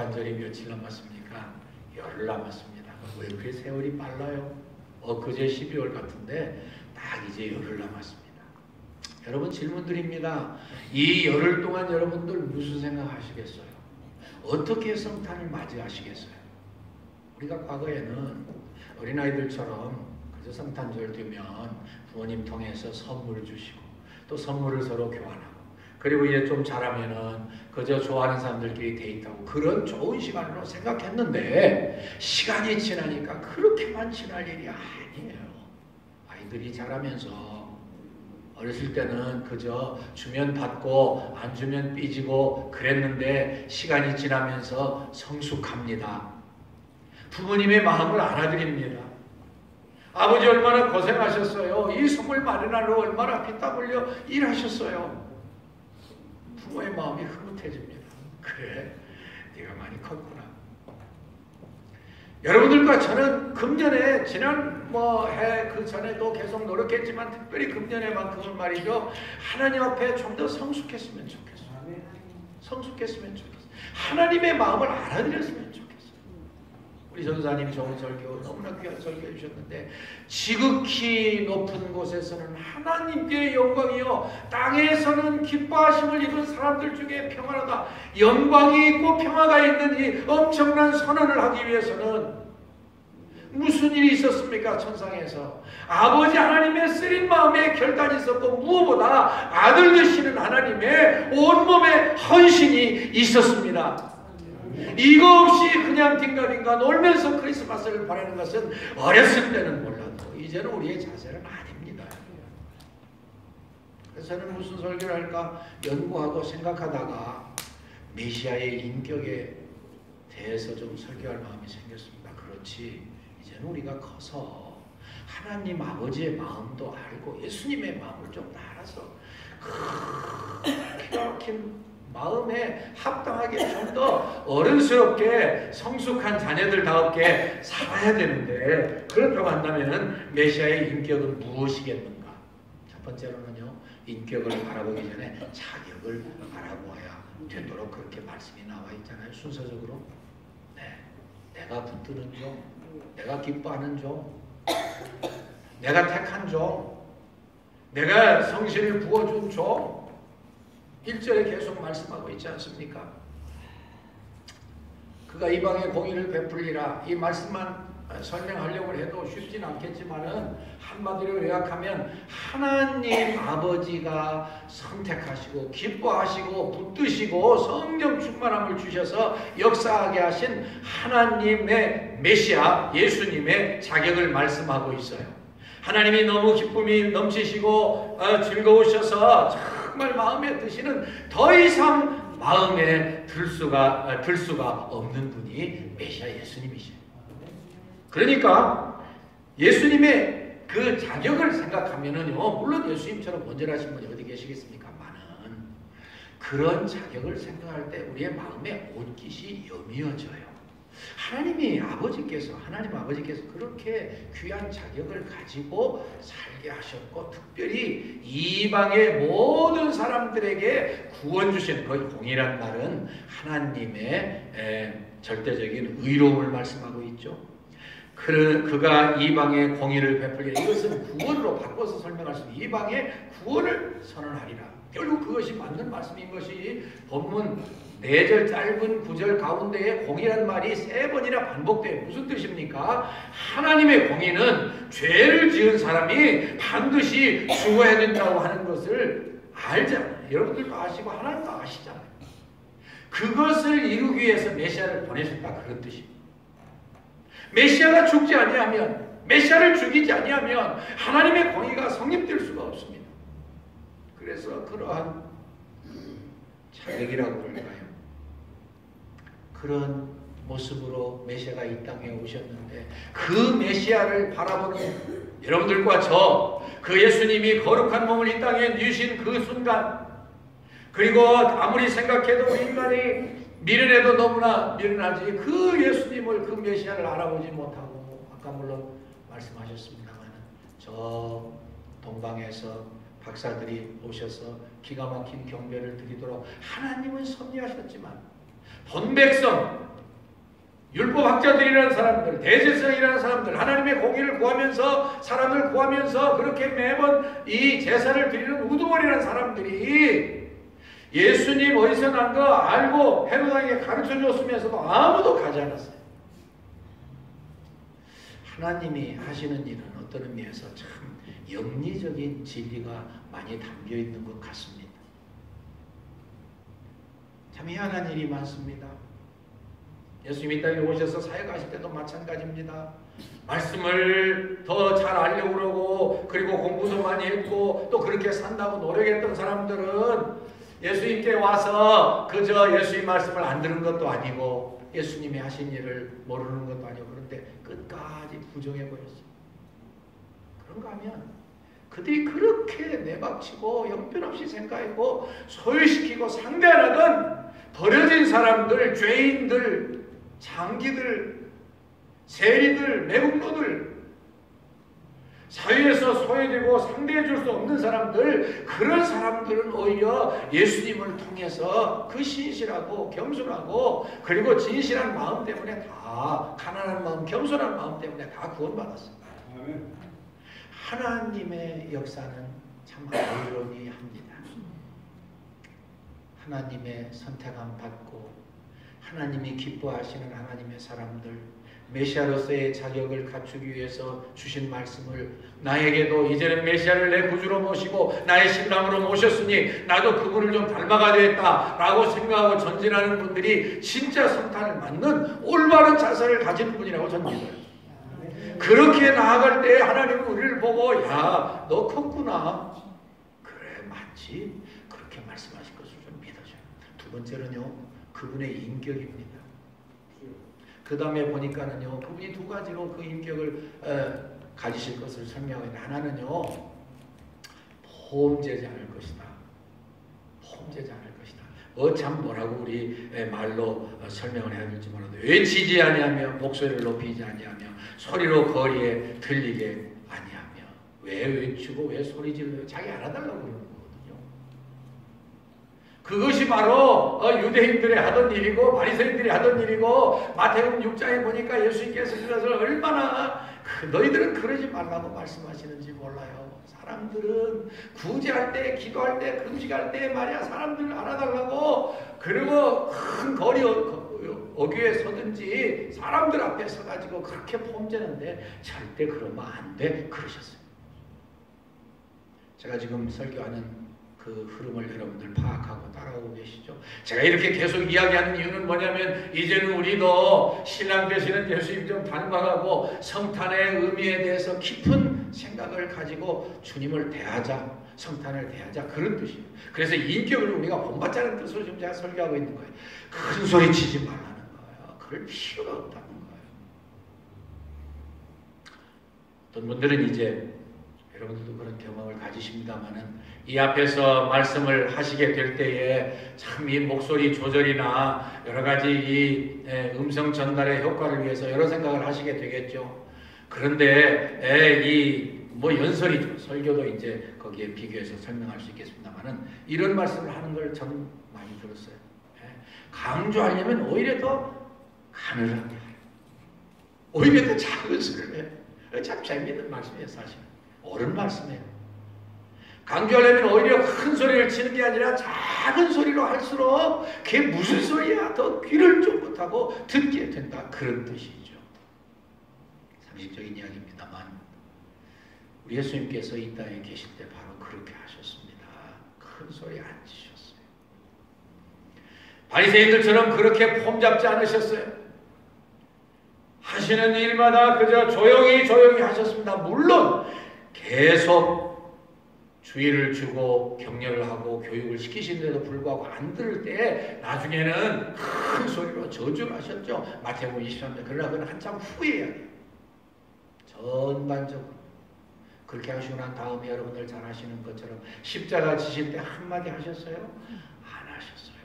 성탄절이 며칠 남았습니까? 열흘 남았습니다. 왜 그렇게 세월이 빨라요? 엊그제 12월 같은데 딱 이제 열흘 남았습니다. 여러분 질문 드립니다. 이 열흘 동안 여러분들 무슨 생각하시겠어요? 어떻게 성탄을 맞이하시겠어요? 우리가 과거에는 어린아이들처럼 그저 성탄절 되면 부모님 통해서 선물을 주시고 또 선물을 서로 교환하고 그리고 이제 좀 자라면은 그저 좋아하는 사람들끼리 데이트하고 그런 좋은 시간으로 생각했는데 시간이 지나니까 그렇게만 지날 일이 아니에요. 아이들이 자라면서 어렸을 때는 그저 주면 받고 안 주면 삐지고 그랬는데 시간이 지나면서 성숙합니다. 부모님의 마음을 알아드립니다. 아버지 얼마나 고생하셨어요. 이 선물 마련하러 얼마나 피땀 흘려 일하셨어요. 부모의 마음이 흐뭇해집니다. 그래, 네가 많이 컸구나. 여러분들과 저는 금년에 지난 해 그 전에도 계속 노력했지만 특별히 금년에만큼은 말이죠. 하나님 앞에 좀 더 성숙했으면 좋겠어요. 성숙했으면 좋겠어요. 하나님의 마음을 알아들였으면 좋겠어요. 우리 전사님이 좋은 설교 너무나 귀한 설교해 주셨는데 지극히 높은 곳에서는 하나님께 영광이요 땅에서는 기뻐하심을 입은 사람들 중에 평안하다. 영광이 있고 평화가 있는 이 엄청난 선언을 하기 위해서는 무슨 일이 있었습니까? 천상에서 아버지 하나님의 쓰린 마음에 결단이 있었고 무엇보다 아들 되시는 하나님의 온몸의 헌신이 있었습니다. 이거 없이 그냥 딩가딩가 놀면서 크리스마스를 보내는 것은 어렸을 때는 몰라도 이제는 우리의 자세는 아닙니다. 그래서 저는 무슨 설교를 할까 연구하고 생각하다가 메시아의 인격에 대해서 좀 설교할 마음이 생겼습니다. 그렇지, 이제는 우리가 커서 하나님 아버지의 마음도 알고 예수님의 마음을 좀 알아서 기가 막힌 마음에 합당하게 좀 더 어른스럽게 성숙한 자녀들다웠게 살아야 되는데 그렇다고 한다면 메시아의 인격은 무엇이겠는가? 첫 번째로는요, 인격을 바라보기 전에 자격을 알아보아야 되도록 그렇게 말씀이 나와 있잖아요. 순서적으로. 네, 내가 붙드는 종, 내가 기뻐하는 종, 내가 택한 종, 내가 성신을 부어준 종, 1절에 계속 말씀하고 있지 않습니까? 그가 이방에 공의를 베풀리라. 이 말씀만 설명하려고 해도 쉽진 않겠지만은 한마디로 요약하면 하나님 아버지가 선택하시고 기뻐하시고 붙드시고 성령 충만함을 주셔서 역사하게 하신 하나님의 메시아 예수님의 자격을 말씀하고 있어요. 하나님이 너무 기쁨이 넘치시고 즐거우셔서 정말 마음에 드시는 더 이상 마음에 들 수가 없는 분이 메시아 예수님이시죠. 그러니까 예수님의 그 자격을 생각하면은요, 물론 예수님처럼 온전하신 분이 어디 계시겠습니까만은 그런 자격을 생각할 때 우리의 마음에 옷깃이 여미어져요. 하나님 아버지께서 그렇게 귀한 자격을 가지고 살게 하셨고 특별히 이방의 모든 사람들에게 구원 주시는 그 공의란 말은 하나님의 절대적인 의로움을 말씀하고 있죠. 그가 이방의 공의를 베풀리라. 이것은 구원으로 바꿔서 설명할 수 있는 이방의 구원을 선언하리라. 결국 그것이 맞는 말씀인 것이 본문 4절 짧은 9절 가운데에 공의란 말이 3번이나 반복돼요. 무슨 뜻입니까? 하나님의 공의는 죄를 지은 사람이 반드시 죽어야 된다고 하는 것을 알잖아요. 여러분들도 아시고 하나님도 아시잖아요. 그것을 이루기 위해서 메시아를 보내셨다 그런 뜻입니다. 메시아가 죽지 아니하면, 메시아를 죽이지 아니하면 하나님의 공의가 성립될 수가 없습니다. 그래서 그러한 자격이라고 할까요? 그런 모습으로 메시아가 이 땅에 오셨는데 그 메시아를 바라보는 여러분들과 그 예수님이 거룩한 몸을 이 땅에 누신 그 순간, 그리고 아무리 생각해도 인간이 미련해도 너무나 미련하지 그 예수님을, 그 메시아를 알아보지 못하고 아까 물론 말씀하셨습니다만 저 동방에서 박사들이 오셔서 기가 막힌 경배를 드리도록 하나님은 섭리하셨지만 본 백성, 율법학자들이라는 사람들, 대제사장이라는 사람들, 하나님의 공의를 구하면서 사람을 구하면서 그렇게 매번 이 제사를 드리는 우두머리라는 사람들이 예수님 어디서 난 거 알고 헤롯에게 가르쳐 줬으면서도 아무도 가지 않았어요. 하나님이 하시는 일은 어떤 의미에서 참 영리적인 진리가 많이 담겨 있는 것 같습니다. 참 희한한 일이 많습니다. 예수님이 이 땅에 오셔서 사역하실 때도 마찬가지입니다. 말씀을 더 잘 알려고 그러고 그리고 공부도 많이 했고 또 그렇게 산다고 노력했던 사람들은 예수님께 와서 그저 예수님 말씀을 안 들은 것도 아니고 예수님이 하신 일을 모르는 것도 아니고 그런데 끝까지 부정해버렸어요. 그런가 하면 그들이 그렇게 내박치고 형편없이 생각하고 소유시키고 상대 안 하던 버려진 사람들, 죄인들, 장기들, 세리들, 매국노들, 사회에서 소외되고 상대해 줄 수 없는 사람들, 그런 사람들은 오히려 예수님을 통해서 그 신실하고 겸손하고 그리고 진실한 마음 때문에 다 가난한 마음, 겸손한 마음 때문에 다 구원받았습니다. 하나님의 역사는 참 아이러니합니다. 하나님의 선택함 받고 하나님이 기뻐하시는 하나님의 사람들, 메시아로서의 자격을 갖추기 위해서 주신 말씀을 나에게도 이제는 메시아를 내 구주로 모시고 나의 신랑으로 모셨으니 나도 그분을 좀 닮아가야 되겠다 라고 생각하고 전진하는 분들이 진짜 성탄을 맞는 올바른 자세를 가진 분이라고 저는 믿어요. 그렇게 나아갈 때 하나님은 우리를 보고 야, 너 컸구나. 그래, 맞지? 그렇게 말씀하실 것을 좀 믿어줘요. 두 번째는요, 그분의 인격입니다. 그 다음에 보니까는요, 그분이 두 가지로 그 인격을 가지실 것을 설명하고 있는데, 하나는요, 범죄지 않을 것이다. 범죄지 않을 것이다. 참 뭐라고 우리 말로 설명을 해야 될지 몰라도 외치지 아니하며 목소리를 높이지 아니하며 소리로 거리에 들리게 아니하며. 왜 외치고 왜 소리 지르며 자기 알아달라고 그러는 거거든요. 그것이 바로 유대인들이 하던 일이고 바리새인들이 하던 일이고 마태복음 6장에 보니까 예수님께서 그것을 얼마나 너희들은 그러지 말라고 말씀하시는지 몰라요. 사람들은 구제할 때, 기도할 때, 금식할 때 말이야 사람들을 알아달라고 그리고 큰 거리 어귀에 서든지 사람들 앞에 서가지고 그렇게 폼재는데 절대 그러면 안 돼 그러셨어요. 제가 지금 설교하는 그 흐름을 여러분들 파악하고 따라오고 계시죠? 제가 이렇게 계속 이야기하는 이유는 뭐냐면 이제는 우리도 신랑 되시는 예수님 좀 닮아가고 성탄의 의미에 대해서 깊은 생각을 가지고 주님을 대하자, 성탄을 대하자 그런 뜻이에요. 그래서 인격을 우리가 본받자는 뜻으로 지금 제가 설교하고 있는 거예요. 큰 소리 치지 말라는 거예요. 그럴 필요가 없다는 거예요. 어떤 분들은 이제 여러분들도 그런 경험을 가지십니다만은 이 앞에서 말씀을 하시게 될 때에 참 이 목소리 조절이나 여러 가지 이 음성 전달의 효과를 위해서 여러 생각을 하시게 되겠죠. 그런데 이 뭐 연설이죠. 설교도 이제 거기에 비교해서 설명할 수 있겠습니다만은 이런 말씀을 하는 걸 저는 많이 들었어요. 강조하려면 오히려 더 가늘하게 해요. 오히려 더 작은 소리를 해요. 참 재미있는 말씀이에요. 사실 옳은 말씀이에요. 강조하려면 오히려 큰 소리를 치는 게 아니라 작은 소리로 할수록 그게 무슨 소리야 더 귀를 쫑긋하고 듣게 된다 그런 뜻이죠. 상식적인 이야기입니다만 우리 예수님께서 이 땅에 계실 때 바로 그렇게 하셨습니다. 큰 소리 안 치셨어요. 바리새인들처럼 그렇게 폼 잡지 않으셨어요. 하시는 일마다 그저 조용히 하셨습니다. 물론 계속 주의를 주고 격려를 하고 교육을 시키시는데도 불구하고 안 들을 때 나중에는 큰 소리로 저주를 하셨죠. 마태복음 23장. 그러나 그건 한참 후에야 돼요. 전반적으로 그렇게 하시고 난 다음에 여러분들 잘 아시는 것처럼 십자가 지실 때 한마디 하셨어요? 안 하셨어요.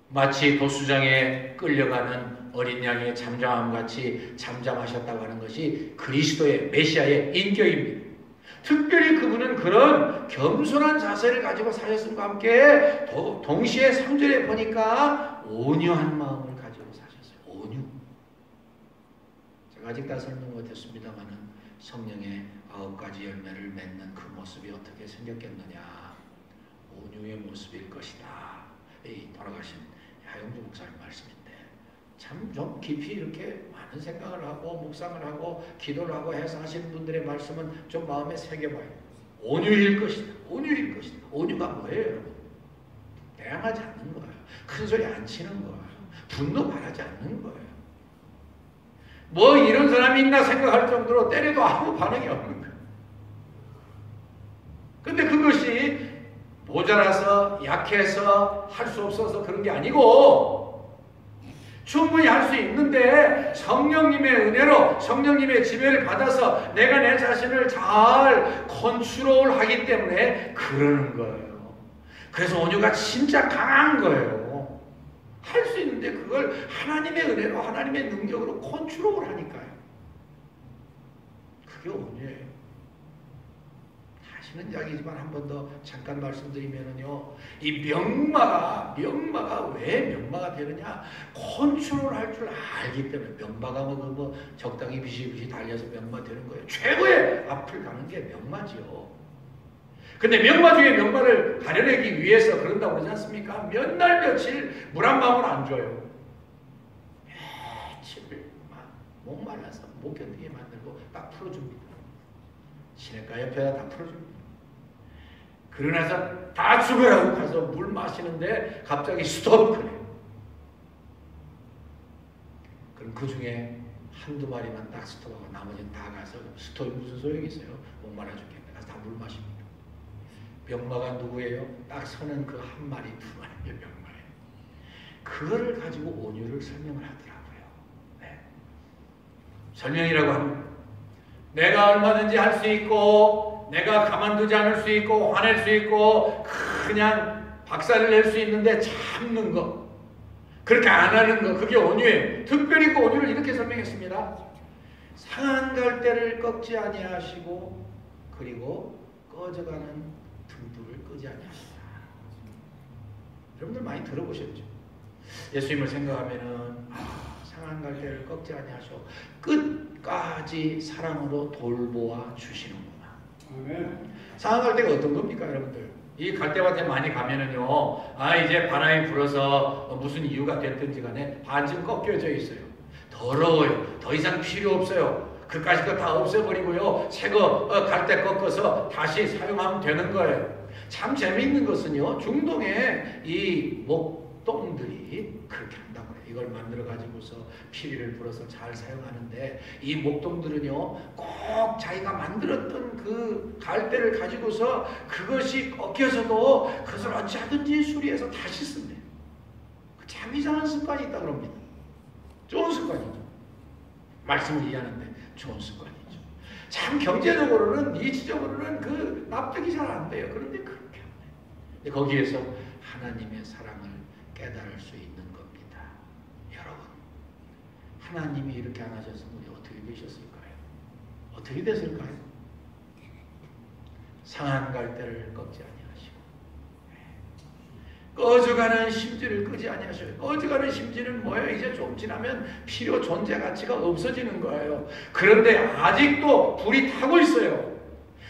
마치 도수장에 끌려가는 어린 양의 잠잠함같이 잠잠하셨다고 하는 것이 그리스도의 메시아의 인격입니다. 특별히 그분은 그런 겸손한 자세를 가지고 사셨음과 함께 동시에 3절에 보니까 온유한 마음을 가지고 사셨어요. 온유. 제가 아직 다 설명 못했습니다만은 성령의 9가지 열매를 맺는 그 모습이 어떻게 생겼겠느냐. 온유의 모습일 것이다. 이 돌아가신 하영주 목사님 말씀인데 참 좀 깊이 이렇게 많은 생각을 하고 묵상을 하고 기도를 하고 해서 하시는 분들의 말씀은 좀 마음에 새겨봐요. 온유일 것이다. 온유일 것이다. 온유가 뭐예요, 여러분? 대항하지 않는 거예요. 큰 소리 안 치는 거예요. 분노 바라지 않는 거예요. 뭐 이런 사람이 있나 생각할 정도로 때려도 아무 반응이 없는 거예요. 근데 그것이 모자라서 약해서 할 수 없어서 그런 게 아니고 충분히 할 수 있는데 성령님의 은혜로 성령님의 지배를 받아서 내가 내 자신을 잘 컨트롤하기 때문에 그러는 거예요. 그래서 온유가 진짜 강한 거예요. 할 수 있는데 그걸 하나님의 은혜로 하나님의 능력으로 컨트롤하니까요. 그게 온유예요. 다시는 이야기지만 한 번 더 잠깐 말씀드리면은요, 이 명마가 왜 명마가 되느냐? 컨트롤할 줄 알기 때문에. 명마가 뭐 적당히 비시비시 달려서 명마 되는 거예요. 최고의 앞을 가는 게 명마지요. 근데 명마 중에 명마를 가려내기 위해서 그런다고 그러지 않습니까? 몇 날 며칠 물 한 방울 안 줘요. 며칠 목말라서 못 견디게 만들고 딱 풀어줍니다. 시냇가 옆에다 다 풀어줍니다. 그러고 나서 다 죽으라고 가서 물 마시는데 갑자기 스톱 그래요. 그럼 그 중에 한두 마리만 딱 스톱하고 나머지는 다 가서 스톱이 무슨 소용이 있어요? 목말라 죽겠네. 가서 다 물 마십니다. 병마가 누구예요? 딱 서는 그 한 마리, 두 마리의 병마예요. 그거를 가지고 온유를 설명을 하더라고요. 네. 설명이라고 합니다. 내가 얼마든지 할 수 있고 내가 가만두지 않을 수 있고 화낼 수 있고 그냥 박살을 낼 수 있는데 참는 거, 그렇게 안 하는 거, 그게 온유예요. 특별히 그 온유를 이렇게 설명했습니다. 상한 갈대를 꺾지 아니하시고 그리고 꺼져가는 등불을 끄지 아니하시다. 여러분들 많이 들어보셨죠? 예수님을 생각하면은 상한 갈대를 꺾지 아니하시고 끝까지 사랑으로 돌보아 주시는구나. 상한 갈대가 어떤 겁니까, 여러분들? 이 갈대밭에 많이 가면은요, 이제 바람이 불어서 무슨 이유가 됐든지 간에 반쯤 꺾여져 있어요. 더러워요. 더 이상 필요 없어요. 그까짓 거 다 없애버리고요, 새거 갈대 꺾어서 다시 사용하면 되는 거예요. 참 재미있는 것은요, 중동의 이 목동들이 그렇게 한다고 해요. 이걸 만들어 가지고서 피리를 불어서 잘 사용하는데, 이 목동들은요 꼭 자기가 만들었던 그 갈대를 가지고서 그것이 꺾여서도 그것을 어찌하든지 수리해서 다시 쓴대요. 참 이상한 습관이 있다 그럽니다. 좋은 습관이죠. 말씀을 이해하는데 좋은 습관이죠. 참 경제적으로는, 이치적으로는 그 납득이 잘 안 돼요. 그런데 그렇게 안 돼요. 근데 거기에서 하나님의 사랑을 깨달을 수 있는 겁니다. 여러분, 하나님이 이렇게 안 하셨으면 우리 어떻게 되셨을까요? 어떻게 됐을까요? 상한 갈대를 꺾지 아니하시고 꺼져가는 심지를 끄지 아니하셔요. 꺼져가는 심지는 뭐예요? 이제 좀 지나면 필요 존재 가치가 없어지는 거예요. 그런데 아직도 불이 타고 있어요.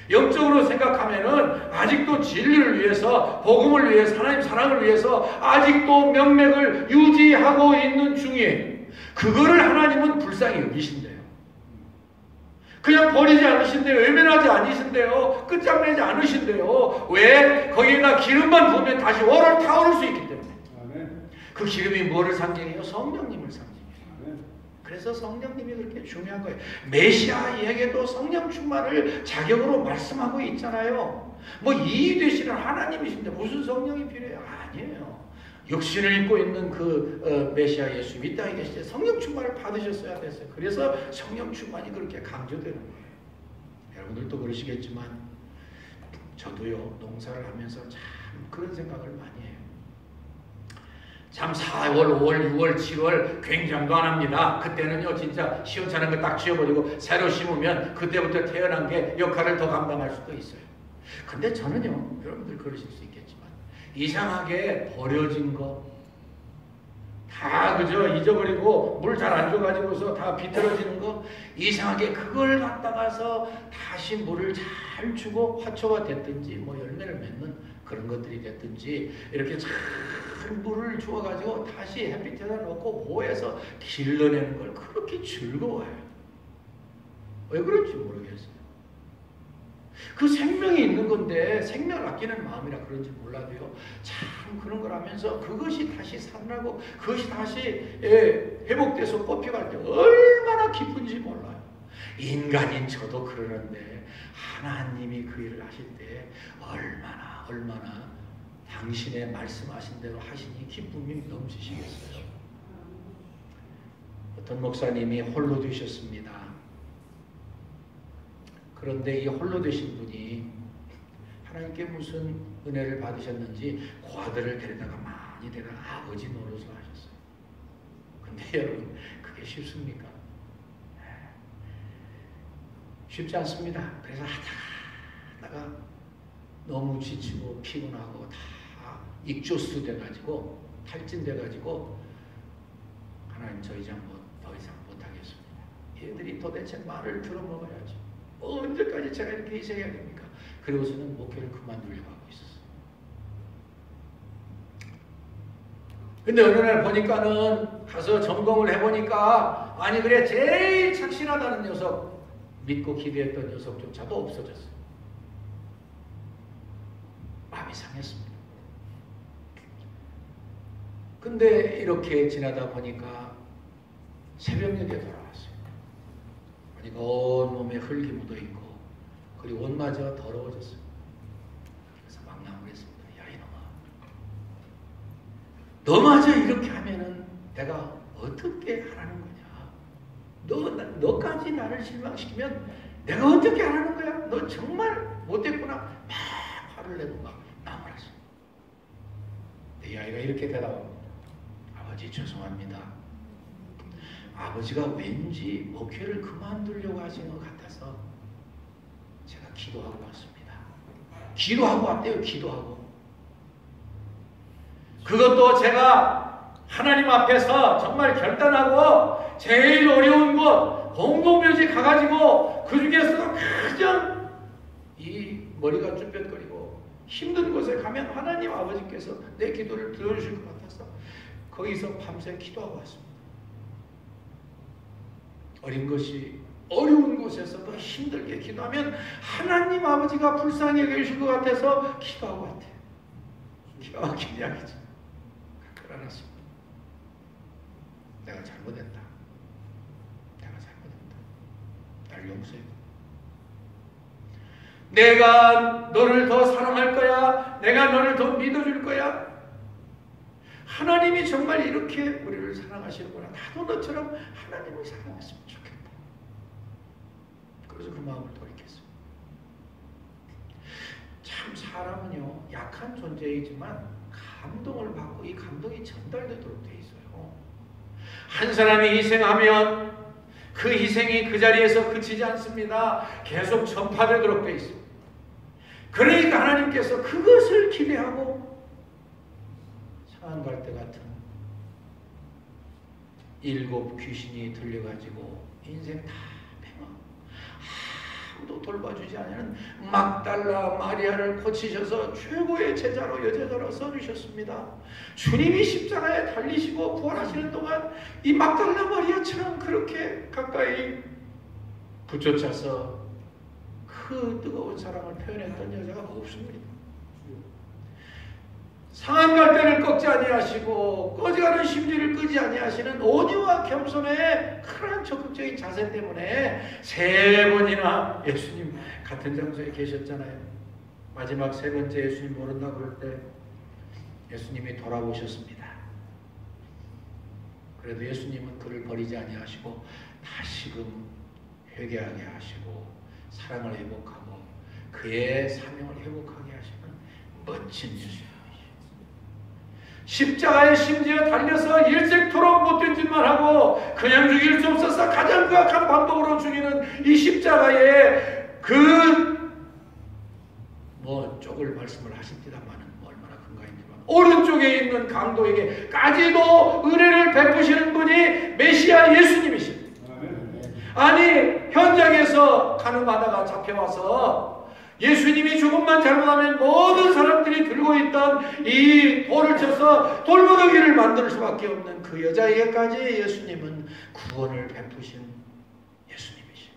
영적으로 생각하면은 아직도 진리를 위해서, 복음을 위해서, 하나님 사랑을 위해서 아직도 명맥을 유지하고 있는 중이에요. 그거를 하나님은 불쌍히 여기신대요. 그냥 버리지 않으신대요. 외면하지 않으신대요. 끝장내지 않으신대요. 왜? 거기에다 기름만 부으면 다시 오를 타오를 수 있기 때문에. 그 기름이 뭐를 상징해요? 성령님을 상징해요. 그래서 성령님이 그렇게 중요한 거예요. 메시아에게도 성령 충만을 자격으로 말씀하고 있잖아요. 뭐 이의 되시는 하나님이신데 무슨 성령이 필요해요? 아니에요. 육신을 입고 있는 그 메시아 예수 이 땅에 계실 때 성령 충만을 받으셨어야 됐어요. 그래서 성령 충만이 그렇게 강조되는 거예요. 여러분들도 그러시겠지만 저도요, 농사를 하면서 참 그런 생각을 많이 해요. 참 4월, 5월, 6월, 7월 굉장도 안 합니다. 그때는요 진짜 시원찮은 거 딱 지워버리고 새로 심으면 그때부터 태어난 게 역할을 더 감당할 수도 있어요. 근데 저는요, 여러분들 그러실 수 있겠지만 이상하게 버려진 거 다 그저 잊어버리고 물 잘 안 줘가지고서 다 비틀어지는 거 이상하게 그걸 갖다가서 다시 물을 잘 주고 화초가 됐든지 뭐 열매를 맺는 그런 것들이 됐든지 이렇게 잘 물을 주어가지고 다시 햇빛에다 놓고 보호해서 길러내는 걸 그렇게 즐거워해요. 왜 그런지 모르겠어요. 그 생명이 있는 건데 생명을 아끼는 마음이라 그런지 몰라도요. 참 그런 걸 하면서 그것이 다시 살아나고 그것이 다시 회복돼서 꽃피갈 때 얼마나 기쁜지 몰라요. 인간인 저도 그러는데 하나님이 그 일을 하실 때 얼마나 당신의 말씀하신 대로 하시니 기쁨이 넘치시겠어요. 어떤 목사님이 홀로 되셨습니다. 그런데 이 홀로 되신 분이 하나님께 무슨 은혜를 받으셨는지 그 아들을 데려다가 많이 데려다가 아버지 노릇을 하셨어요. 근데 여러분 그게 쉽습니까? 쉽지 않습니다. 그래서 하다가 너무 지치고 피곤하고 다 익조수 돼가지고 탈진돼가지고 하나님 저 이제 더 이상 못하겠습니다. 얘들이 도대체 말을 들어먹어야지. 언제까지 제가 이렇게 희생해야 됩니까? 그리고서는 목회를 그만두려고 하고 있었어요. 근데 어느 날 보니까는 가서 점검을 해보니까 아니 그래 제일 착실하다는 녀석 믿고 기도했던 녀석조차도 없어졌어요. 마음이 상했습니다. 근데 이렇게 지나다 보니까 새벽녘에 돌아왔어요. 그러니까 온 몸에 흙이 묻어있고 그리고 옷마저 더러워졌어요. 그래서 막 나무랬습니다. 야 이놈아, 너마저 이렇게 하면은 내가 어떻게 하라는 거냐? 너까지 나를 실망시키면 내가 어떻게 하라는 거야? 너 정말 못됐구나. 막 화를 내고 막 나무랬어요. 이 아이가 이렇게 대답합니다. 아버지 죄송합니다. 아버지가 왠지 목회를 그만두려고 하시는 것 같아서 제가 기도하고 왔습니다. 기도하고 왔대요. 기도하고. 그것도 제가 하나님 앞에서 정말 결단하고 제일 어려운 곳 공동묘지 가가지고 그 중에서도 가장 이 머리가 쭈뼛거리고 힘든 곳에 가면 하나님 아버지께서 내 기도를 들어주실 것 같아서 거기서 밤새 기도하고 왔습니다. 어린 것이 어려운 곳에서도 힘들게 기도하면 하나님 아버지가 불쌍히 여기실 것 같아서 기도하고 왔대요. 기가 막힌 이야기죠. 그러났습니다. 내가 잘못했다. 날 용서해. 내가 너를 더 사랑할 거야. 내가 너를 더 믿어줄 거야. 하나님이 정말 이렇게 우리를 사랑하시는구나. 나도 너처럼 하나님을 사랑했으면 좋겠다. 그래서 그 마음을 돌이켰어요. 참 사람은요 약한 존재이지만 감동을 받고 이 감동이 전달되도록 돼 있어요. 한 사람이 희생하면 그 희생이 그 자리에서 그치지 않습니다. 계속 전파되도록 돼 있어요. 그러니까 하나님께서 그것을 기대하고 상한갈대 같은 7 귀신이 들려가지고 인생 다 팽아 아무도 돌봐주지 않는 막달라 마리아를 고치셔서 최고의 제자로 여제자로 써주셨습니다. 주님이 십자가에 달리시고 부활하시는 동안 이 막달라 마리아처럼 그렇게 가까이 붙여차서 그 뜨거운 사랑을 표현했던 여자가 없습니다. 상한 갈대를 꺾지 아니하시고 꺼져가는 심지를 끄지 아니하시는 온유와 겸손의 큰 적극적인 자세 때문에 3번이나 예수님 같은 장소에 계셨잖아요. 마지막 3번째 예수님 모른다 그럴 때 예수님이 돌아오셨습니다. 그래도 예수님은 그를 버리지 아니하시고 다시금 회개하게 하시고 사랑을 회복하고 그의 사명을 회복하게 하시는 멋진 예수님. 십자가에 심지어 달려서 일생토록 못된 짓만 하고 그냥 죽일 수 없어서 가장 극악한 방법으로 죽이는 이 십자가에 쪽을 말씀을 하십니다만은 얼마나 근거인지만 오른쪽에 있는 강도에게까지도 은혜를 베푸시는 분이 메시아 예수님이십니다. 아니 현장에서 가늠하다가 잡혀와서 예수님이 조금만 잘못하면 모든 사람들이 들고 있던 이 돌을 쳐서 돌무더기를 만들 수밖에 없는 그 여자에게까지 예수님은 구원을 베푸신 예수님이십니다.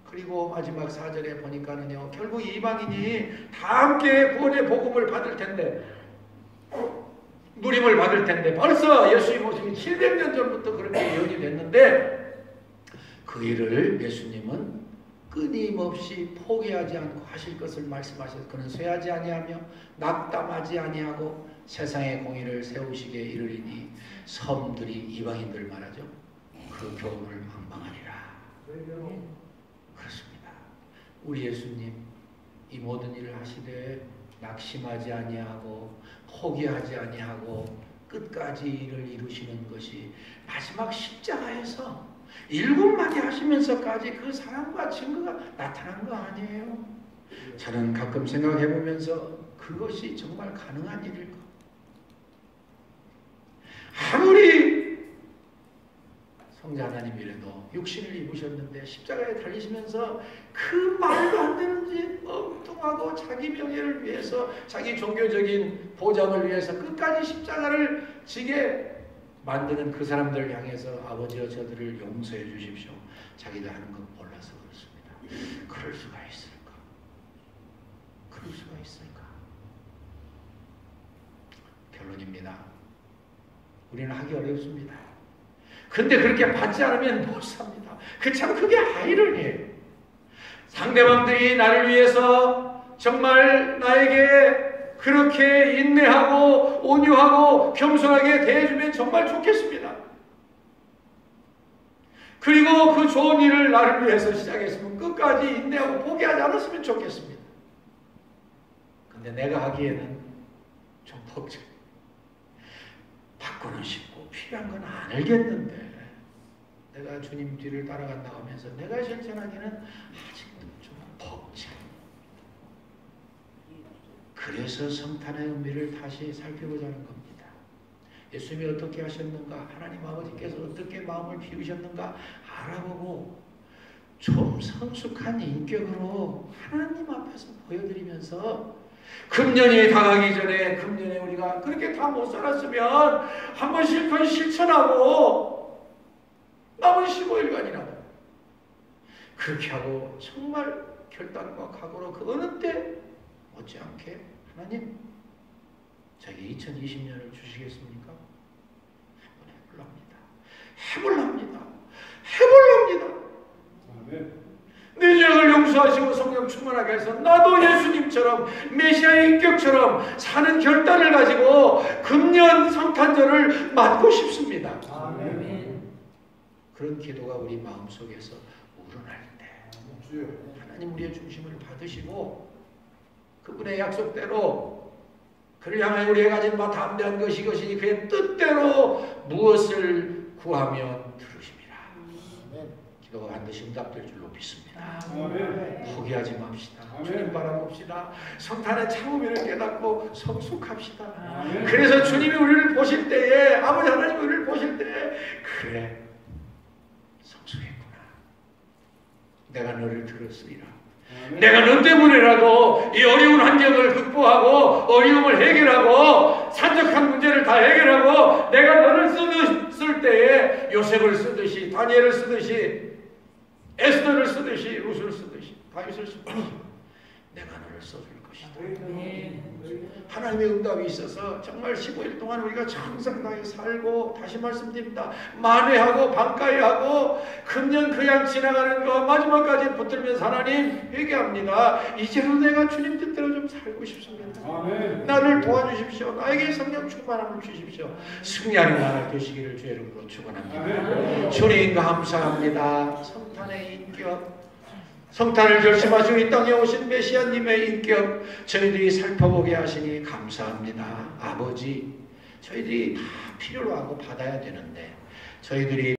그리고 마지막 4절에 보니까는요, 결국 이방인이 다 함께 구원의 복음을 받을 텐데, 누림을 받을 텐데, 벌써 예수님 오시기 700년 전부터 그렇게 예언이 됐는데, 그 일을 예수님은 끊임없이 포기하지 않고 하실 것을 말씀하셔서 그는 쇠하지 아니하며 낙담하지 아니하고 세상의 공의를 세우시기에 이르리니 섬들이 이방인들 말하죠. 그 교훈을 망망하리라. 그렇습니다. 우리 예수님 이 모든 일을 하시되 낙심하지 아니하고 포기하지 아니하고 끝까지 일을 이루시는 것이 마지막 십자가에서 7마디 하시면서까지 그 사랑과 증거가 나타난 거 아니에요? 저는 가끔 생각해 보면서 그것이 정말 가능한 일일까? 아무리 성자 하나님이라도 육신을 입으셨는데 십자가에 달리시면서 그 말도 안 되는 짓 엉뚱하고 자기 명예를 위해서 자기 종교적인 보장을 위해서 끝까지 십자가를 지게 만드는 그 사람들을 향해서 아버지여 저들을 용서해 주십시오. 자기가 하는 건 몰라서 그렇습니다. 그럴 수가 있을까? 그럴 수가 있을까? 결론입니다. 우리는 하기 어렵습니다. 근데 그렇게 받지 않으면 못 삽니다. 그게 아이러니예요. 상대방들이 나를 위해서 정말 나에게 그렇게 인내하고 온유하고 겸손하게 대해주면 정말 좋겠습니다. 그리고 그 좋은 일을 나를 위해서 시작했으면 끝까지 인내하고 포기하지 않았으면 좋겠습니다. 근데 내가 하기에는 좀 벅차. 받고는 싶고 필요한 건 안 알겠는데 내가 주님 뒤를 따라간다고 하면서 내가 실천하기는 아직도 좀 벅차. 그래서 성탄의 의미를 다시 살펴보자는 겁니다. 예수님이 어떻게 하셨는가, 하나님 아버지께서 어떻게 마음을 비우셨는가 알아보고 좀 성숙한 인격으로 하나님 앞에서 보여드리면서 금년이 다가기 전에 금년에 우리가 그렇게 다 못 살았으면 한 번 실컷 실천하고 남은 15일간이라도 그렇게 하고 정말 결단과 각오로 그 어느 때 못지않게 하나님 자기 2020년을 주시겠습니까? 한번 해볼랍니다. 내 죄를 용서하시고 성령 충만하게 해서 나도 예수님처럼 메시아의 인격처럼 사는 결단을 가지고 금년 성탄절을 맞고 싶습니다. 아멘. 그런 기도가 우리 마음속에서 우러날 때 하나님 우리의 중심을 받으시고 그분의 약속대로 그를 향해 우리가 가진 바 담대한 것이 이것이니 그의 뜻대로 무엇을 구하면 들으십니다. 기도가 반드시 응답될 줄로 믿습니다. 포기하지 맙시다. 주님 바라봅시다. 성탄의 참음을 깨닫고 성숙합시다. 그래서 주님이 우리를 보실 때에 아버지 하나님이 우리를 보실 때에 그래 성숙했구나. 내가 너를 들었으리라. 내가 너 때문에라도 이 어려운 환경을 극복하고 어려움을 해결하고 산적한 문제를 다 해결하고 내가 너를 쓸 때에 요셉을 쓰듯이 다니엘을 쓰듯이 에스더를 쓰듯이 룻을 쓰듯이 다윗을 쓰듯이 내가 너를 써줄 것이다. 하나님의 응답이 있어서 정말 15일 동안 우리가 정상당히 살고 다시 말씀드립니다. 만회하고 반가이하고 금년 그냥 지나가는 거 마지막까지 붙들면서 하나님 회개합니다. 이제는 내가 주님 뜻대로 좀 살고 싶습니다. 아멘. 나를 도와주십시오. 나에게 성령 충만함을 주십시오. 승리하는 나라 되시기를 주의 이름으로 축원합니다. 주님 감사합니다. 성탄의 인격 성탄을 결심하시고 이 땅에 오신 메시아님의 인격 저희들이 살펴보게 하시니 감사합니다. 아버지, 저희들이 다 필요로 하고 받아야 되는데 저희들이